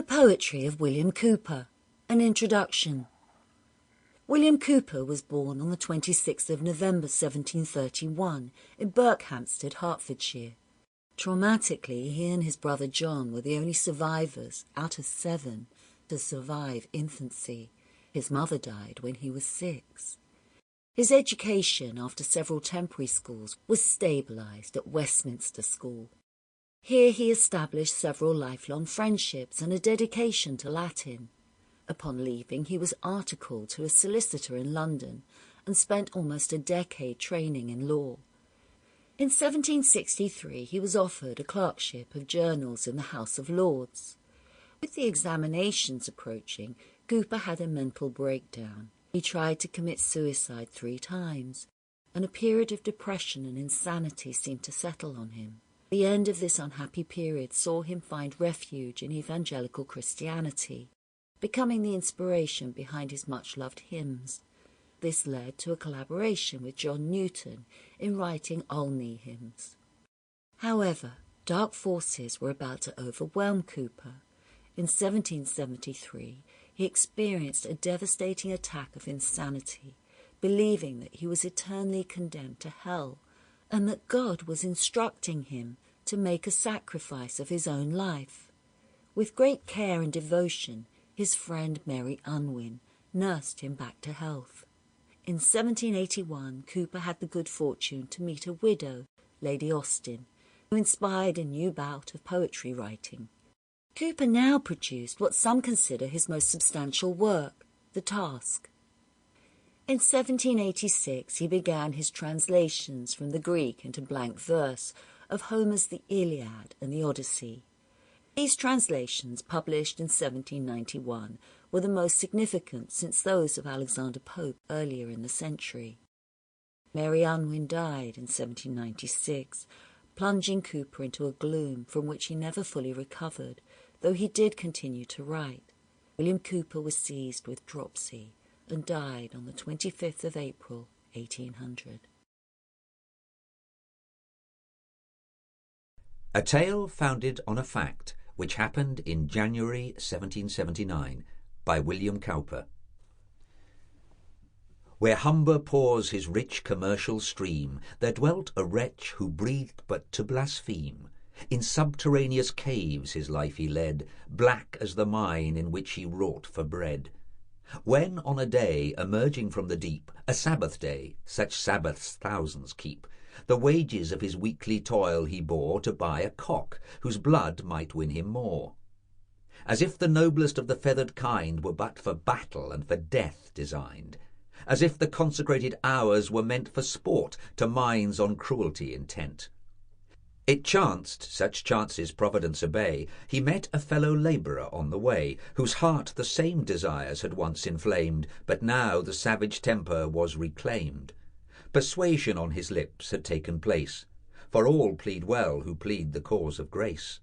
The Poetry of William Cowper, an introduction. William Cowper was born on the 26th of November 1731 in Berkhamsted, Hertfordshire. Traumatically, he and his brother John were the only survivors out of 7 to survive infancy. His mother died when he was 6. His education, after several temporary schools, was stabilised at Westminster School. Here he established several lifelong friendships and a dedication to Latin. Upon leaving, he was articled to a solicitor in London and spent almost a decade training in law. In 1763, he was offered a clerkship of journals in the House of Lords. With the examinations approaching, Cowper had a mental breakdown. He tried to commit suicide 3 times, and a period of depression and insanity seemed to settle on him. The end of this unhappy period saw him find refuge in evangelical Christianity, becoming the inspiration behind his much-loved hymns. This led to a collaboration with John Newton in writing Olney Hymns. However, dark forces were about to overwhelm Cowper. In 1773, he experienced a devastating attack of insanity, believing that he was eternally condemned to hell and that God was instructing him to make a sacrifice of his own life. With great care and devotion, his friend Mary Unwin nursed him back to health. In 1781, Cowper had the good fortune to meet a widow, Lady Austen, who inspired a new bout of poetry writing. Cowper now produced what some consider his most substantial work, The Task. In 1786, he began his translations from the Greek into blank verse of Homer's The Iliad and the Odyssey. These translations, published in 1791, were the most significant since those of Alexander Pope earlier in the century. Mary Unwin died in 1796, plunging Cowper into a gloom from which he never fully recovered, though he did continue to write. William Cowper was seized with dropsy and died on the 25th of April, 1800. A Tale Founded on a Fact, which happened in January 1779, by William Cowper. Where Humber pours his rich commercial stream, there dwelt a wretch who breathed but to blaspheme. In subterraneous caves his life he led, black as the mine in which he wrought for bread. When on a day, emerging from the deep, a Sabbath day, such Sabbaths thousands keep, the wages of his weekly toil he bore to buy a cock, whose blood might win him more. As if the noblest of the feathered kind were but for battle and for death designed, as if the consecrated hours were meant for sport to minds on cruelty intent. It chanced, such chances Providence obey, he met a fellow labourer on the way, whose heart the same desires had once inflamed, but now the savage temper was reclaimed. Persuasion on his lips had taken place, for all plead well who plead the cause of grace.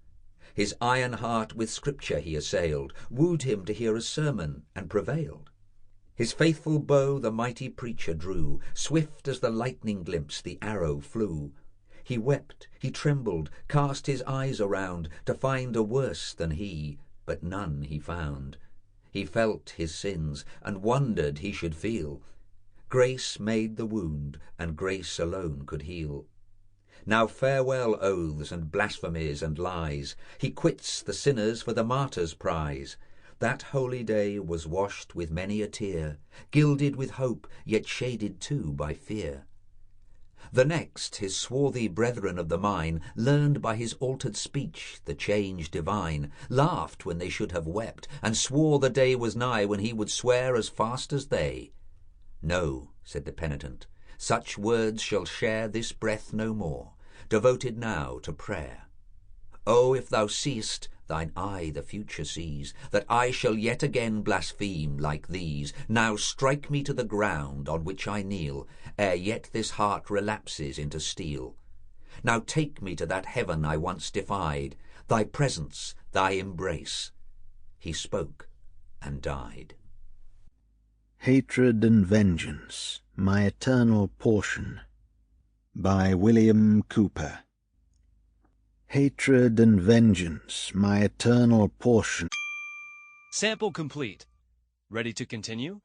His iron heart with Scripture he assailed, wooed him to hear a sermon, and prevailed. His faithful bow the mighty preacher drew, swift as the lightning glimpse the arrow flew. He wept, he trembled, cast his eyes around, to find a worse than he, but none he found. He felt his sins, and wondered he should feel. Grace made the wound, and grace alone could heal. Now farewell oaths and blasphemies and lies, he quits the sinners for the martyr's prize. That holy day was washed with many a tear, gilded with hope, yet shaded too by fear. The next, his swarthy brethren of the mine, learned by his altered speech the change divine, laughed when they should have wept, and swore the day was nigh when he would swear as fast as they. No, said the penitent, such words shall share this breath no more, devoted now to prayer. Oh, if thou seest, thine eye the future sees, that I shall yet again blaspheme like these, now strike me to the ground on which I kneel, ere yet this heart relapses into steel. Now take me to that heaven I once defied, thy presence, thy embrace. He spoke and died. Hatred and Vengeance, My Eternal Portion, by William Cowper. Hatred and vengeance, my eternal portion. Sample complete. Ready to continue?